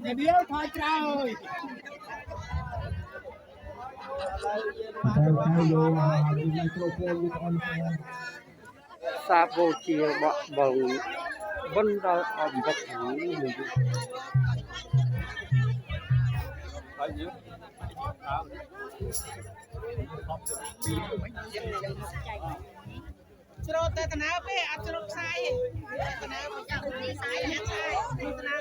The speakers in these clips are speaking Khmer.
Cái điếu thôi trời sa vô chia bọ bồng vẫn ra ẩm vật mình Chro tê tana pe a chro sai tana chẳng đi sai hết sai tana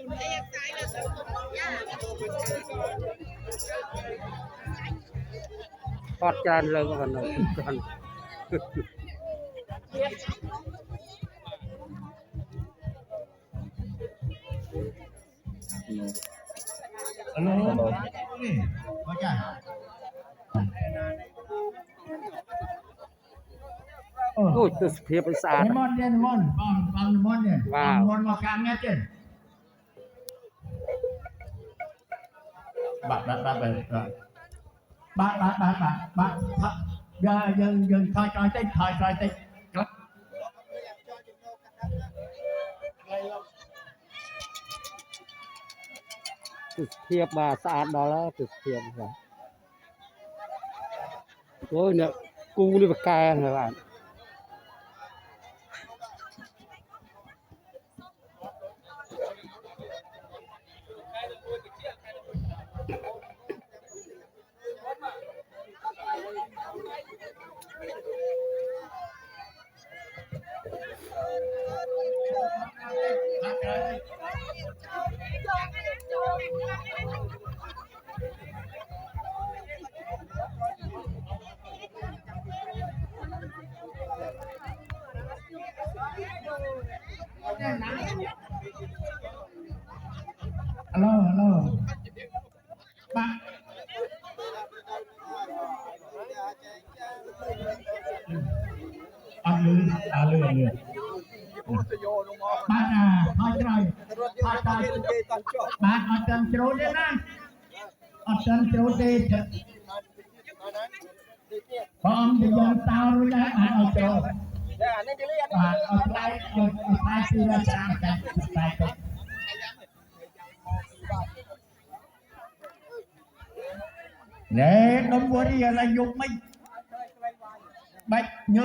đây sai là phát tràn lên các bạn ơi Hello. Baca. Ôi, từ phía bên xa Lemon dia lemon, bang lemon dia. Wow. Lemon makan aja. Bak. Dân thôi tích. từ phía bà xa đó là từ phía rồi ôi nè cu đi bạc ca các bạn Hello. Bak. Alư. Bạn thôi rồi. Bạn ở trên chỗ đấy nè. Ở trên chỗ đây. Bom thì dân tao rồi đấy ở chỗ. Bạn ở đây thì là sao cái. Nè, đông quá đi là dùng mình. Bạch như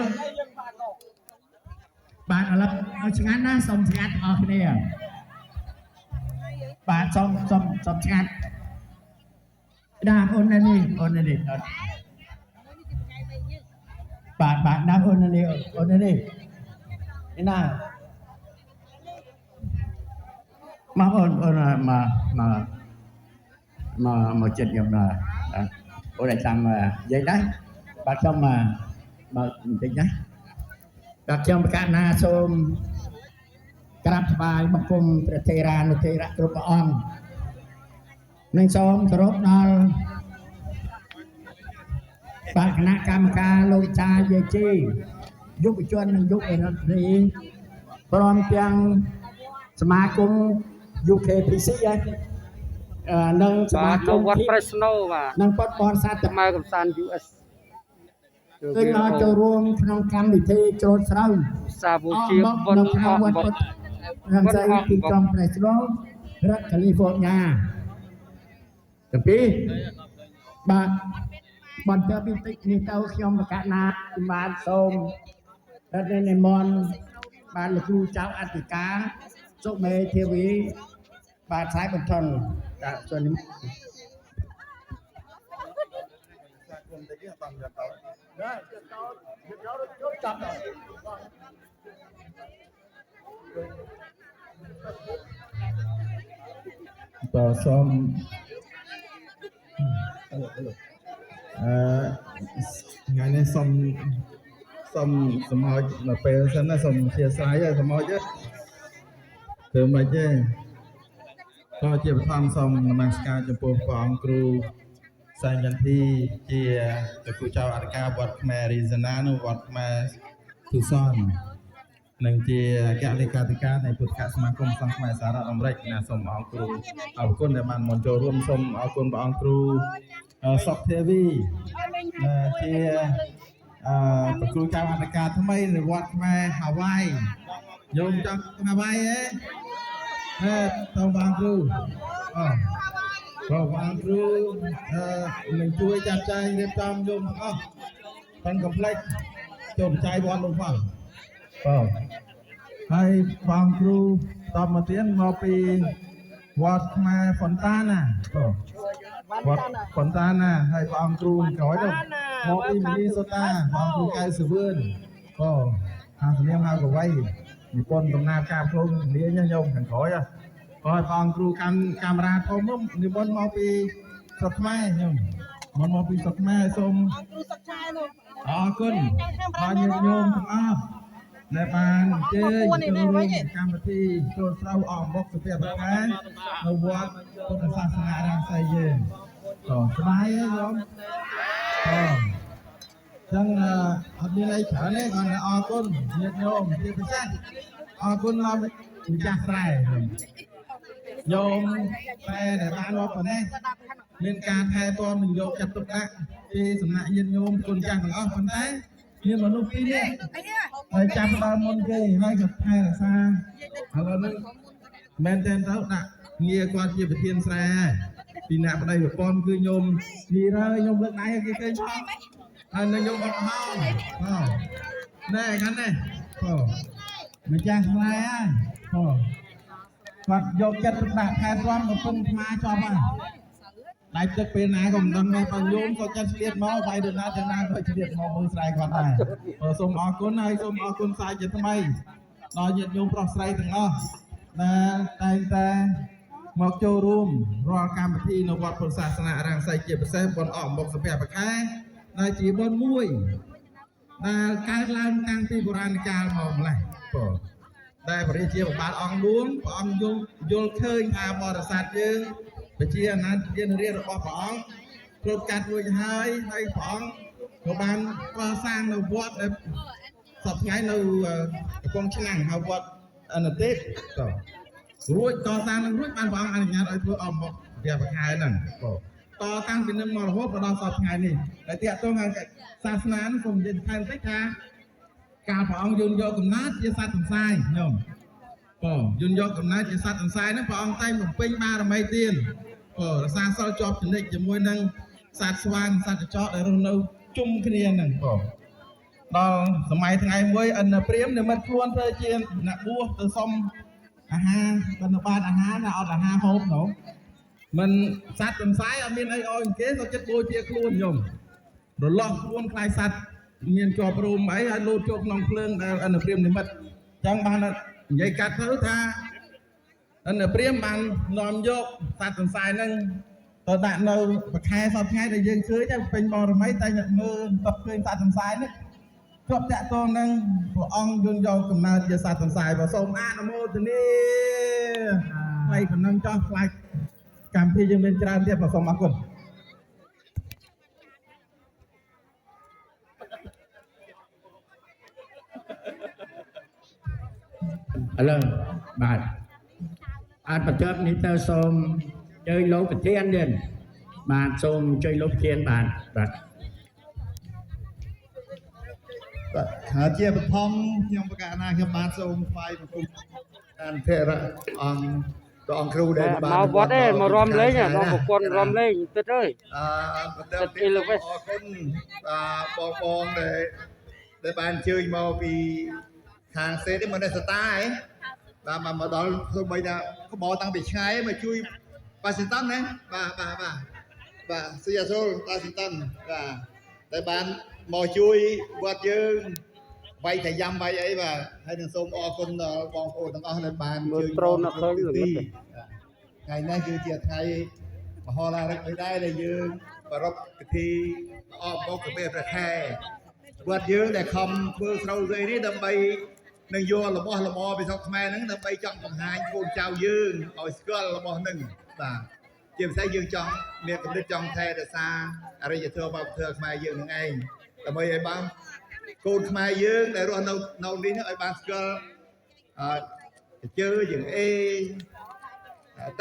bạn ở lập ở trường án á, xong trường án ở cái này bạn xong trường án đam ôn này đi bạn đam ôn này đi thế nào mà ôn mà chết nhập là អូនចាំនិយាយដែរបាទខ្ញុំបើបន្តិចណាបាទខ្ញុំប្រកាសណាសូមក្រាបថ្វាយបង្គំព្រះថេរានុថេរៈគ្រប់ព្រះអង្គនិងសូមគោរពដល់បាទគណៈកម្មការលោកចាយាយជីយុវជននិងយុវរដ្ឋមន្ត្រីព្រមទាំងសមាគម UKPC និងសមាគមវត្តប្រស្នូបាទនិងបតបនសាទម៉ៅកំសាន្ត US គឺមកចូលរួមក្នុងកម្មវិធីច្រូតស្រូវសាវជាវត្តក្នុងវត្តរំសាយទីក្រុងប្រេស្នូរដ្ឋកាលីហ្វ័រញ៉ាទាំងពីរបាទបន្តពីតិចនេះទៅខ្ញុំប្រកាសណាបានសូមរដ្ឋនិមន្តបានលោកគ្រូចៅអធិការសុមេធាវីបាទឆ្លើយបន្ថនបាទសូមបាទសូមថ្ងៃនេះសូមសម្ហោចនៅពេលសិនណាសូមអធិស្ឋានឲ្យសម្ហោចធ្វើមិនទេក៏ជាបឋមសូមនមស្ការចំពោះព្រះអង្គគ្រូសែងចន្ទធីជាព្រះគ្រូចៅអធិការវត្តខ្មែររីសាណានៅវត្តខ្មែរទុសននិងជាអគ្គលេខាធិការនៃពុទ្ធកសមាគមសង្ឃខ្មែរសហរដ្ឋអាមេរិកណាសូមអរគុណអរគុណដែលបានមកចូលរួមសូមអរគុណព្រះអង្គគ្រូសុកទេវីជាព្រះគ្រូចៅអធិការថ្មីនៃវត្តខ្មែរហាវ៉ៃយោមចង់ហាវ៉ៃសូមបងគ្រូបងគ្រូនឹងជួយចាត់ចែងរៀបចំយោមអស់ទាំងកំភ្លេចចូលចែកវត្តលោកផងហើយបងគ្រូតបមកទៀតមកពីវត្តខ្មែរហ្វុនតាណាវត្តហ្វុនតាណាហើយបងគ្រូក្រោយទៅមកពីមីនីសូតាបងគ្រូកៅសវឿនខាងស្លៀមហៅកវៃនិពន្ធដំណើរការផ្លូវលាញញោមខាងក្រោយហើយបងគ្រូកាមេរ៉ាធំនិមន្តមកពីស្រុកខ្មែរញោមមកពីស្រុកខ្មែរសូមអរគុណបងញាតិញោមទាំងអស់ដែលបានអញ្ជើញចូលរួមកម្មវិធីចូលស្រូវអមបុកសុភមង្គលនៅវត្តពុទ្ធសាសនារាមសីយើងស្បាយទេញោមចឹងអត់មានអីច្រើនទេគាត់អរគុណញាតិញោមជាពិសេសអរគុណដល់ម្ចាស់ស្រែញោមតែដែលបានមកប៉ុណ្ណេះមានការថែទាំនិងយកចិត្តទុកដាក់ពីសំណាក់ញាតិញោមគុណចាស់ទាំងអស់ប៉ុន្តែមានមនុស្សពីរនាក់ហើយចាប់ដើមមុនគេហើយក៏ថែរក្សាឥឡូវនេះមែនតើទៅដាក់ងារគាត់ជាប្រធានស្រែពីអ្នកប្តីប្រពន្ធគឺញោមនេះហើយញោមលើកដៃគេឃើញផងហើយញោមអត់ហោណែខាងនេះម្ចាស់ស្រែហើយគាត់យកចិត្តទុកដាក់ថែទាំកំពុងស្មាចប់ហើយដៃទឹកពេលណាក៏មិនដឹងដែរបើញោមក៏ចិត្តឆ្លៀតមកវាយទៅណាទៅណាក៏ឆ្លៀតមកមើលស្រែគាត់ដែរសូមអរគុណហើយសូមអរគុណសាជាថ្មីដល់ញាតិញោមប្រុសស្រីទាំងអស់ដែលតែងតែមកចូលរួមរាល់កម្មវិធីនៅវត្តពុទ្ធសាសនារាំងសីជាពិសេសបុណ្យអកអំបុកសុភមង្គលដែលជាបុណ្យមួយដែលកើតឡើងតាំងពីបុរាណកាលមកម្លេះដែលព្រះរាជាបាលអង្គឌួងព្រះអង្គយល់ឃើញថាបរិស័ទយើងជាអាណាជារាជរបស់ព្រះអង្គគ្រប់កាត់រួចហើយព្រះអង្គក៏បានកសាងនៅវត្តដែលសពថ្ងៃនៅកំពង់ឆ្នាំងហៅវត្តអនុទេពរួចកសាងនឹងរួចបានព្រះអង្គអនុញ្ញាតឲ្យធ្វើអមមកវាបខែហ្នឹងតតាំងពីនឹងមករហូតដល់សពថ្ងៃនេះតែទាក់ទងខាងសាសនាខ្ញុំនិយាយថែមតិចថាកាលព្រះអង្គយល់យកកំណត់ជាសត្វសង្សាយញោមយល់យកកំណត់ជាសត្វសង្សាយហ្នឹងព្រះអង្គតែងបំពេញបារមីទានរក្សាសិលជាប់ចំណិចជាមួយនឹងសត្វស្វាងសត្វកញ្ចក់ដែលរស់នៅជុំគ្នាហ្នឹងដល់សម័យថ្ងៃមួយអិនព្រាមនិមិត្តខ្លួនទៅជាអ្នកបួសទៅសុំអាហារបណ្ឌបាតអាហារណាអត់អាហារហូបនោះមិនសត្វសង្សាយអត់មានអីអោយគេក៏ចិត្តបួជាខ្លួនញោមរលាស់ខ្លួនខ្លាយសត្វមានជាប់រុំអីហើយលោតចូលក្នុងភ្លើងដែលអិនព្រាមនិមិត្តអញ្ចឹងបាននិយាយកាត់ទៅថាអិនព្រាមបាននាំយកសត្វសង្សាយហ្នឹង តើដាក់នៅប្រខែសពថ្ងៃដែលយើងឃើញទៅពេញបរមីតែអ្នកមើលតបឃើញសត្វសង្ស័យនេះជាប់តាក់ទងនឹងព្រះអង្គយល់យកកំណើតជាសត្វសង្ស័យបើសូមអនុមោទនាថ្លៃប៉ុណ្ណឹងចោះខ្លាចកម្មវិធីយើងមានច្រើនទៀតបើសូមអរគុណ ឥឡូវបាទអាចបញ្ចប់នេះទៅសូមជួយលោកប្រធានទៀតបាទសូមជួយលោកប្រធានបាទបាទ បាទជាបឋមខ្ញុំប្រកាសណាខ្ញុំបានសូមថ្វាយបង្គំអន្តរអង្គព្រះអង្គគ្រូដែលបានមកវត្តទេមករំលែងដល់ប្រពន្ធរំលែងទឹកអើយទឹកអីលោកអរគុណបងដែលបានជើញមកពីខាងសេតមកនៅស្តាហ៎បាទមកដល់ធ្វើបីថាក្បោតាំងពីឆ្ងាយមកជួយបាស៊ីនតាន់ណាបាទស៊ីយ៉ាសូលបាស៊ីនតាន់បាទតែបានមកជួយវត្តយើងវាយតែយ៉ាំវាយអីបាទហើយនឹងសូមអរគុណដល់បងប្អូនទាំងអស់ដែលបានជួយចូលនៅក្នុងទីថ្ងៃនេះគឺជាថ្ងៃមហោឡារិកមួយដែរដែលយើងប្រារព្ធពិធីអបមកកាព្រះខែវត្តយើងដែលខំធ្វើស្រូវស្អីនេះដើម្បីនឹងយករបស់លំអពីស្រុកខ្មែរហ្នឹងដើម្បីចង់បង្ហាញកូនចៅយើងឲ្យស្គាល់របស់ហ្នឹងបាទជាពិសេសយើងចង់មានគំនិតចង់ថែរក្សាអរិយធម៌វប្បធម៌ខ្មែរយើងនឹងឯងដើម្បីឲ្យបានកូនខ្មែរយើងដែលរស់នៅនេះឲ្យបានស្គាល់ជើយើងអេ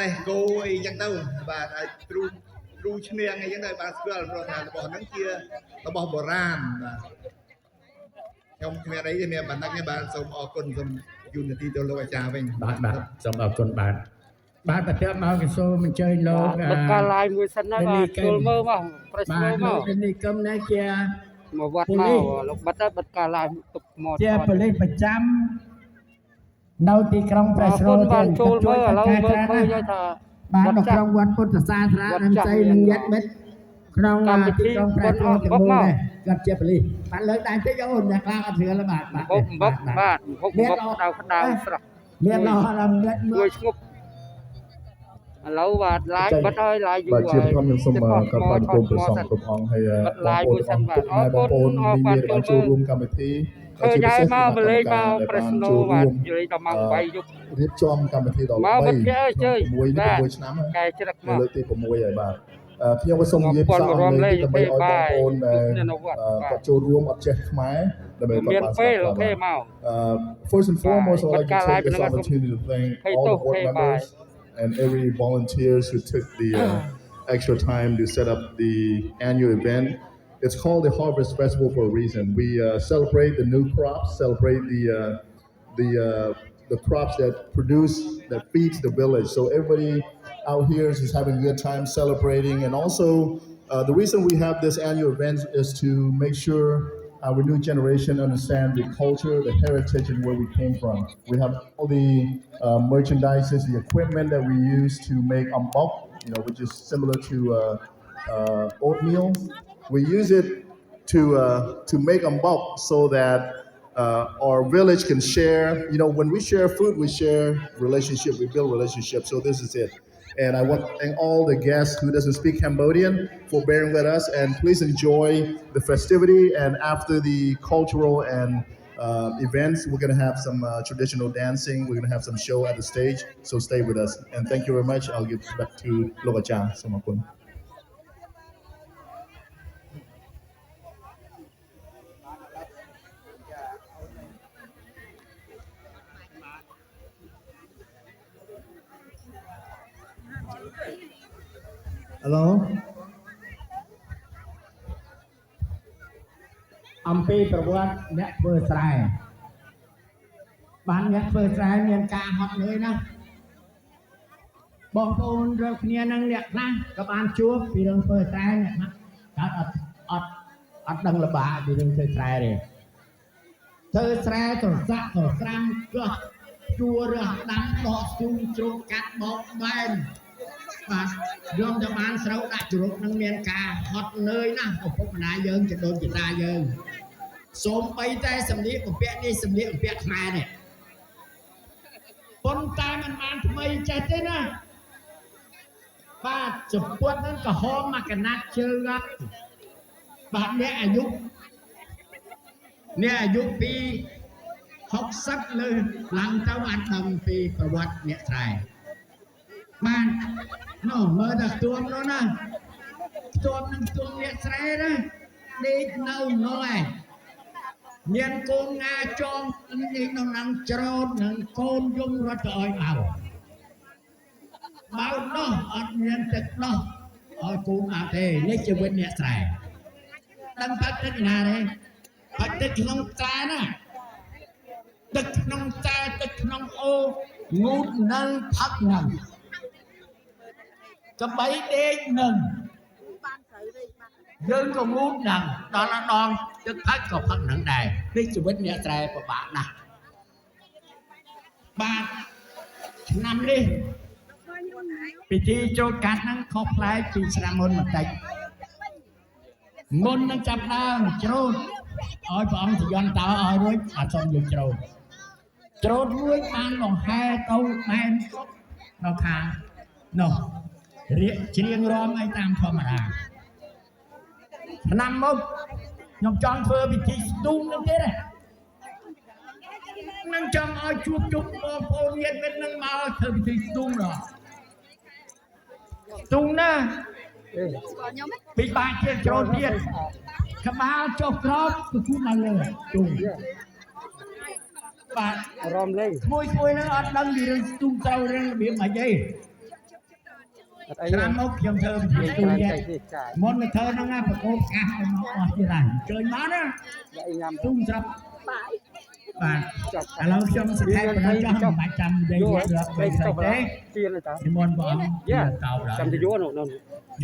តេះគោអីចឹងទៅបាទឲ្យទ្រូឈ្នៀងអីចឹងទៅបានស្គាល់ព្រោះថារបស់ហ្នឹងជារបស់បុរាណបាទខ្ញុំគ្មានអីទេមានបណ្ឌិតនេះបានសូមអរគុណសូមយូនទីទៅលោកអាចារ្យវិញបាទសូមអរគុណបាទបាទបន្ទាប់មកសូមអញ្ជើញលោកការឡាយមួយសិនណាបាទចូលមើលមកប្រសិទ្ធមើលមកនេះគំនេះជាមកវត្តមកលោកបិទទៅបិទការឡាយទុកមកជាប៉ូលីសប្រចាំនៅទីក្រុងប្រែស្រូលបានចូលមើលឥឡូវមើលឃើញថាបាទនៅក្នុងវត្តពុទ្ធសាសនានឹងស្អីនឹងញាតមិត្តក្នុងទីក្រុងប្រែស្រូលទាំងមូលគាត់ជាប៉ូលីសបានលើកដៃតិចអូនអ្នកខ្លះអត់ស្គាល់បាទបាទបាទដៅស្រស់មានដល់ញាតមើលឈ្ងប់ឥឡូវបាទឡាយបិទហើយឡាយយូរហើយបាទជាខ្ញុំសូមកាត់បានគុំប្រសងគ្រប់អង្គហើយឡាយមួយសិនបាទអរគុណអរគុណបានចូលរួមកម្មវិធីឃើញហើយមកបលេងមកប្រេសណូបាទនិយាយដល់ម៉ោង8យប់រៀបចំកម្មវិធីដល់មកវិទ្យាអើយ6ឆ្នាំកែច្រឹកមកលើកទី6ហើយបាទខ្ញុំក៏សូមនិយាយភាសាអង់គ្លេសដើម្បីឲ្យបងប្អូនគាត់ចូលរួមអត់ចេះខ្មែរដើម្បីគាត់បានស្គាល់អូខេមក First and foremost I'd like to take this opportunity to thank all the board members and every volunteers who took the extra time to set up the annual event. It's called the Harvest Festival for a reason. We celebrate the new crops, celebrate the crops that feeds the village. So everybody out here is having a good time celebrating. And also, the reason we have this annual event is to make sure our new generation understand the culture, the heritage, and where we came from. We have all the merchandises, the equipment that we use to make ambok, which is similar to oatmeal. We use it to make ambok so that our village can share. When we share food, we share relationship. We build relationships. So this is it. And I want to thank all the guests who doesn't speak Cambodian for bearing with us. And please enjoy the festivity. And after the cultural and events, we're going to have some traditional dancing. We're going to have some show at the stage. So stay with us. And thank you very much. I'll give back to Lokacha. Samakun. Hello អំពីប្រវត្តិអ្នកធ្វើស្រែបានអ្នកធ្វើស្រែមានការហត់នឿយណាស់បងប្អូនរាល់គ្នានឹងអ្នកខ្លះក៏បានជួបពីរឿងធ្វើស្រែអ្នកណាកើតអត់ដឹងលបាពីរឿងធ្វើស្រែទេធ្វើស្រែត្រស័កត្រស្រាំកោះជួររើសដាំដកជុំជ្រុំកាត់បោកបែនបាទយកទៅបានស្រូវដាក់ជ្រុកនឹងមានការហត់នឿយណាស់ឪពុកម្ដាយយើងចដូនចតាយើងសូម្បីតែសម្លៀកបំពាក់នេះសម្លៀកបំពាក់ខ្មែរនេះប៉ុន្តែมันបានថ្មីចេះទេណា បាទចំពោះហ្នឹងក៏ហមមកកណាត់ជើងបាទអ្នកអាយុពី60លើឡើងទៅអត់ដឹងពីប្រវត្តិអ្នកស្រែបាទនោះមើលតែខ្ទួមនោះណាខ្ទួមនឹងខ្ទួមអ្នកស្រែណាដេកនៅនោះឯងមានកូនងាចងនេះនៅនឹងច្រូតនឹងកូនយំរត់ទៅឲ្យបោនោះអត់មានទឹកដោះឲ្យកូនអត់ទេនេះជីវិតអ្នកស្រែដឹងថាទឹកណាទេបាច់ទឹកក្នុងតាណាទឹកក្នុងតាទឹកក្នុងអូងូតនៅផឹកនឹងកបីដេកនឹងយើងក៏ងូតនឹងដល់ដងទឹកផឹកក៏ផឹកនឹងដែរនេះជីវិតអ្នកស្រែពិបាកណាស់បាទឆ្នាំនេះពិធីចូលកាត់ហ្នឹងខុសប្លែកពីឆ្នាំមុនបន្តិចមុននឹងចាប់ដើមច្រូតឲ្យព្រះអង្គទយន្តតើឲ្យរួចអត់សុំយកច្រូតមួយបានដង្ហែទៅដែននៅខាងនោះរៀបច្រៀងរាំអីតាមធម្មតាឆ្នាំមុខខ្ញុំចង់ធ្វើពិធីស្ទូងនឹងទៀតនឹងចង់ឲ្យជួបជុំបងប្អូនញាតិមិត្តនឹងមកធ្វើពិធីស្ទូងដល់ស្ទូងណាពីបាច់ទៀតច្រូតទៀតក្បាលចុះក្រោបគឺគូឡើងលើស្ទូងបាទរំលេងមួយហ្នឹងអត់ដឹងពីរឿងស្ទូងទៅរឿងរបៀបមិនអីឆ្នាំមកខ្ញុំធ្វើពិធីស្ទូងទៀតមុនទៅធ្វើហ្នឹងណាប្រកបកាសឲ្យមកអស់ទៀតហើយជើញមកណាញ៉ាំស្ទូងស្រាប់បាទឥឡូវខ្ញុំសង្ខេបប៉ុណ្ណឹងចង់មិនបាច់ចាំនិយាយទៀតទៅស្អីទេទៀនតានិមន្តបងយាតោដល់ចាំទៅយកនោះ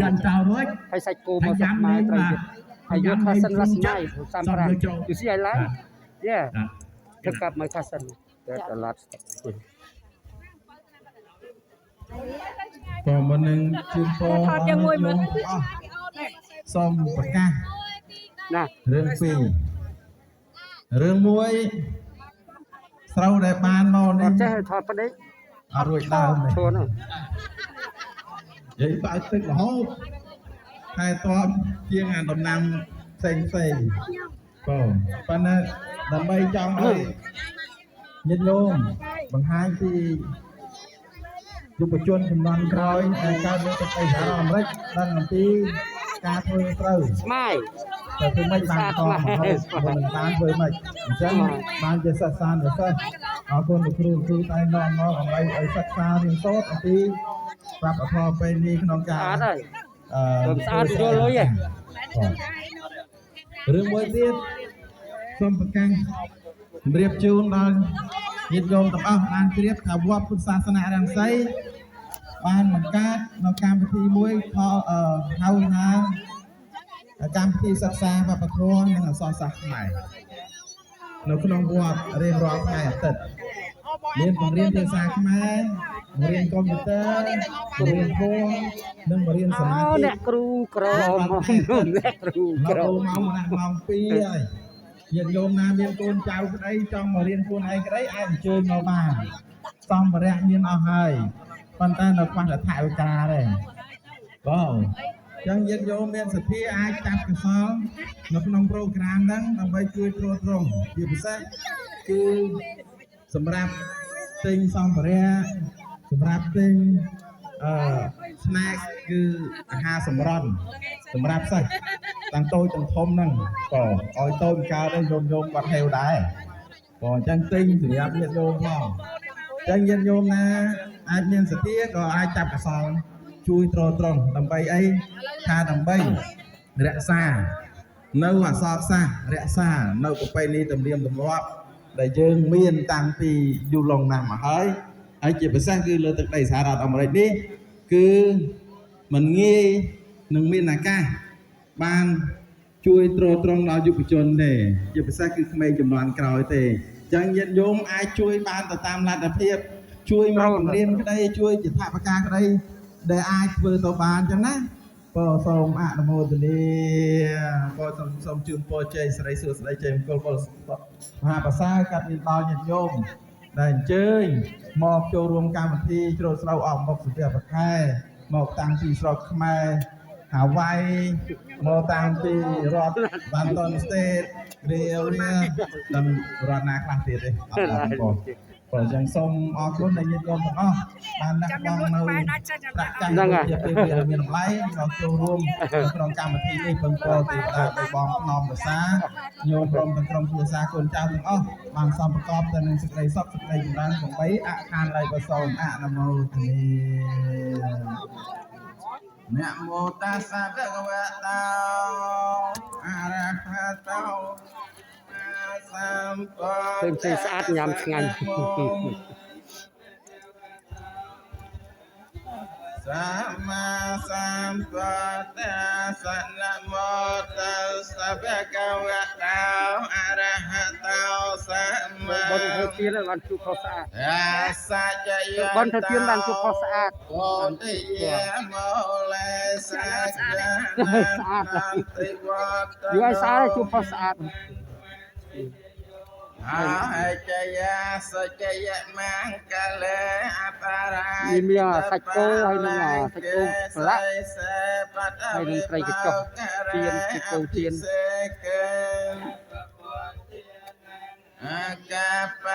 យន្តោរួចហើយសាច់គោមកសាច់ម៉ែត្រូវទៀតហើយយក cousin last night 35 you see I like yeah pick up my cousin that a lot ក៏មិននឹងជូនពរអស់សូមប្រកាសណារឿងពីររឿងមួយស្រូវដែលបានមកនេះចេះថតប្តីអត់រួចដើមទេឈួនហ្នឹងនិយាយបើទឹករហូតតែតបជាងអាដំណាំផ្សេងបងប៉ុន្តែដើម្បីចង់ឲ្យញាតិញោមបង្ហាញពីយុវជនជំនាន់ក្រោយដែលកើតនៅប្រទេសសហរដ្ឋអាមេរិកដឹងអំពីការធ្វើស្រូវស្មាយតែធ្វើមិនបានតមកមិនបានធ្វើមិនអញ្ចឹងបានជាសិក្សាទៅសិស្សអរគុណលោកគ្រូតែនាំមកដើម្បីឲ្យសិក្សារៀនសូត្រអំពីប្រាប់អធរពេលនេះក្នុងការស្អាតហើយស្អាតយល់លុយហ៎រឿងមួយទៀតសូមប្រកាសជម្រាបជូនដល់ញាតិញោមទាំងអស់បានជ្រាបថាវត្តពុទ្ធសាសនារាំងសីបានបង្កើតនៅកម្មវិធីមួយហៅថាកម្មវិធីសិក្សាវប្បធម៌និងអក្សរសាស្ត្រខ្មែរនៅក្នុងវត្តរៀនរាល់ថ្ងៃអាទិត្យមានបង្រៀនភាសាខ្មែរបង្រៀនកុំព្យូទ័របង្រៀនធម៌និងបង្រៀនសមាធិអ្នកគ្រូក្រមកអ្នកគ្រូក្រមកម៉ោង 2 ហើយញាតិញោមណាមានកូនចៅក្តីចង់មករៀនខ្លួនឯងក្តីអាចអញ្ជើញមកបានសម្ភារៈមានអស់ហើយប៉ុន្តែនៅខ្វះថវិកាទេបងអញ្ចឹងញាតិញោមមានសទ្ធាអាចចាប់កសលនៅក្នុងប្រូក្រាមហ្នឹងដើម្បីជួយទ្រទ្រង់ជាពិសេសគឺសម្រាប់ទិញសម្ភារៈសម្រាប់ទិញsnack គឺអាហារសម្រន់សម្រាប់សិស្សទាំងតូចទាំងធំហ្នឹងក៏ឲ្យតូចកើតឲ្យញោមគាត់ហេវដែរក៏អញ្ចឹងទិញសម្រាប់ញាតិញោមផងអញ្ចឹងញាតិញោមណាអាចមានសទ្ធាក៏អាចចាប់កសលជួយទ្រទ្រង់ដើម្បីអីថាដើម្បីរក្សានៅអក្សរសាស្ត្ររក្សានៅប្រពៃណីទំនៀមទម្លាប់ដែលយើងមានតាំងពីយូរលង់ណាស់មកហើយជាពិសេសគឺលើទឹកដីសហរដ្ឋអាមេរិកនេះគឺមិនងាយនឹងមានឱកាសបានជួយទ្រទ្រង់ដល់យុវជនទេជាពិសេសគឺក្មេងជំនាន់ក្រោយទេអញ្ចឹងញាតិញោមអាចជួយបានទៅតាមលទ្ធភាពជួយមកបង្រៀនក្តីជួយជាថវិកាក្តីដែលអាចធ្វើទៅបានអញ្ចឹងណាក៏សូមអនុមោទនាក៏សូមជូនពរជ័យសិរីសួស្តីជ័យមង្គលពលមហាប្រសើរកាត់មានដល់ញាតិញោមដែលអញ្ជើញមកចូលរួមកម្មវិធីជ្រោតស្រូវអស់មុខសុភ័ក្រខែ មកតាំងពីស្រុកខ្មែរហាវ៉ៃមកតាំងពីរដ្ឋបាល់តនស្តេតរៀលនិងរដ្ឋណាខ្លះទៀតទេអត់ដឹងបងព្រោះចឹងសូមអរគុណដែលញាតិញោមទាំងអស់បានដាក់បងនៅប្រាក់ចាញ់ជាពេលវេលាមានតម្លៃមកចូលរួមក្នុងកម្មវិធីនេះពឹងពរពីបងផ្នំភាសាញោមក្រុមទាំងក្រុមគ្រួសារកូនចៅទាំងអស់បានសំប្រកបទៅនឹងសេចក្តីសុខសេចក្តីចម្រើនទាំង3អខានឡើយក៏សូមអនុមោទនាนะโมตัสสะภะคะวะโตอะระหะโตสัมมาสัมพุทธัสสะ ឃើញស្អាតញ៉ាំឆ្ងាញ់ สัมมาสัมพุทธัสสะนะโมตัสสะภะคะวะโตอะระหะโตสัมมา បនធ្វើទៀនបានជួបខុសស្អាត សច្ចយ បនធ្វើទៀនបានជួបខុសស្អាត โอติយមោលេសច្ចនា ស្អាត តិវត្ត យូរឲ្យស្អាតជួបខុសស្អាត អាចយាសច្ចយមង្គលេអបរា មានសាច់គោហើយនឹងសាច់គោប្រឡាក់ហើយនឹងត្រីកញ្ចុះទៀនជាគោទៀន អាកាប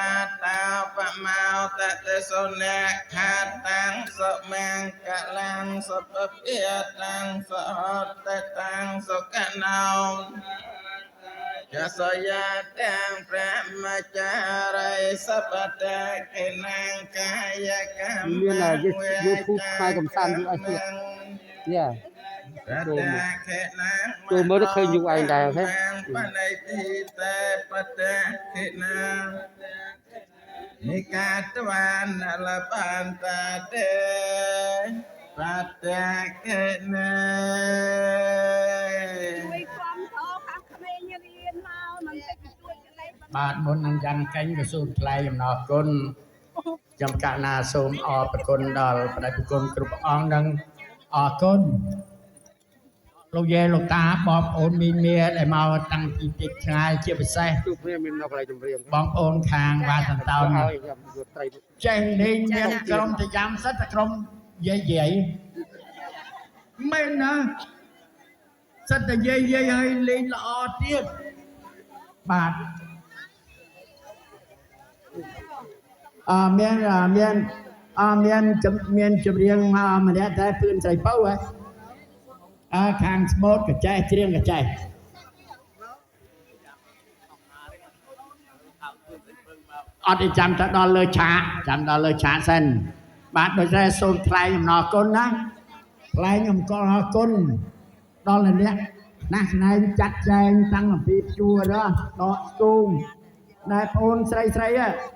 តាបមោតតសុនេខាតាំងសមង្គលាំសុពភាតាំងសហតតាំងសុកណោចសយាតាំងព្រះមចារិសបតេកេណាងកាយកម្ម មាន YouTube ខ្មែរកំសាន្តយូរឲ្យទៀត យ៉ា ចូលមើលទៅឃើញយូរឯងដែរអូខេ បណៃទីតែបតេកេណាងនិកាតវានលបានតាទេបតេកេណា បាទមុននឹងយ៉ាងកេញក៏សូមថ្លែងអំណរគុណចំកណាសូមអរគុណដល់បដិប្រគុណគ្រប់អង្គនិងអរគុណលោកយាយលោកតាបងប្អូនមីមីដែលមកតាំងពីទីឆ្ងាយជាពិសេស ជួបគ្នាមាននៅកន្លែងចម្រៀង បងប្អូនខាងវ៉ាសន្តោន ឲ្យយកត្រី ចេះលេងមានក្រុមតយ៉ាំសិតតែក្រុមយាយយាយមែនណាសិតតែយាយយាយឲ្យលេងល្អទៀតបាទមានចម្រៀងមកម្នាក់តែពឿនស្រីពៅហ៎ខាងស្មូតកចេះច្រៀងកចេះអត់ចាំទៅដល់លើឆាកសិនបាទដូចតែសូមថ្លែងអំណរគុណណាថ្លែងអំណរគុណដល់អ្នកណាស់ណែចាត់ចែងតាំងពីព្យួរដកស្ទូងណែបងអូនស្រីបង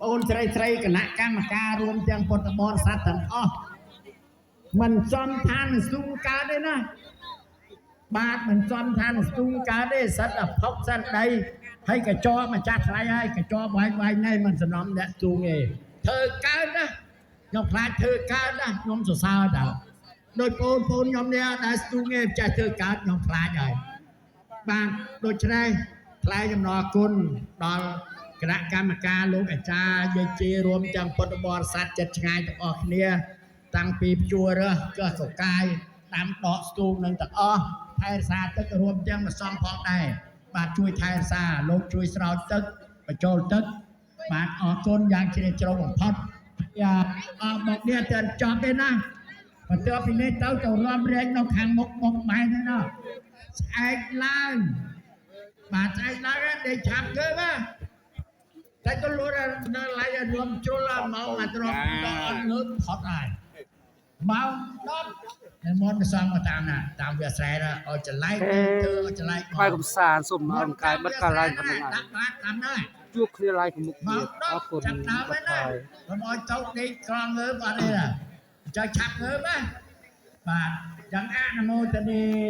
អូនស្រីគណៈកម្មការរួមទាំងពុទ្ធបរិស័ទទាំងអស់មិនចំឋានស្ទូងកើតទេណាបាទមិនចំឋានស្ទូងកើតទេសិតតែផុកសិនដីហើយកញ្ចក់ម្ចាស់ថ្លៃហើយកញ្ចក់វាយនេះមិនសំណំអ្នកស្ទូងទេធ្វើកើតណាខ្ញុំខ្លាចធ្វើកើតណាខ្ញុំសរសើរដល់ដោយបងប្អូនខ្ញុំនេះដែលស្ទូងទេចាស់ធ្វើកើតខ្ញុំខ្លាចហើយបាទដូច្នេះថ្លែងអំណរគុណដល់គណៈកម្មការលោកអាចារ្យយាយជារួមទាំងពុទ្ធបរិស័ទចិត្តឆ្ងាយទាំងអស់គ្នាតាំងពីព្យួររើសក៏សកាយតាមដកស្ទូងនឹងទាំងអស់ថែរក្សាទឹករួមទាំងម្សំផងដែរបាទជួយថែរក្សាលោកជួយស្រោចទឹកបញ្ចូលទឹកបាទអរគុណយ៉ាងជ្រាលជ្រៅបំផុតមកនេះទៅចប់ទេណាបន្ទាប់ពីនេះទៅរួមរែកនៅខាងមុខបែរទៅណាស្អែកឡើងបាទស្អែកឡើងដេកឆាប់គឺណាតែទៅលួរនៅឡៃរួមជ្រុលមកមកត្រង់ដល់ងើបផុតហើយមកដល់តែមុនទៅសំតាមណាតាមវាស្រែឲ្យចលៃធ្វើចលៃបាយកំសាន្តសូមអរកាយបិទកាលឡើងប៉ុណ្ណឹងហើយ ដាក់បាតតាមដែរ ជួបគ្នាឡើងមុខទៀតអរគុណ ចាប់ដើមហ្នឹងណាខ្ញុំឲ្យទៅដេកក្រងងើបអត់ទេចាឆាប់ងើបណាបាទយ៉ាងអនុមោទនា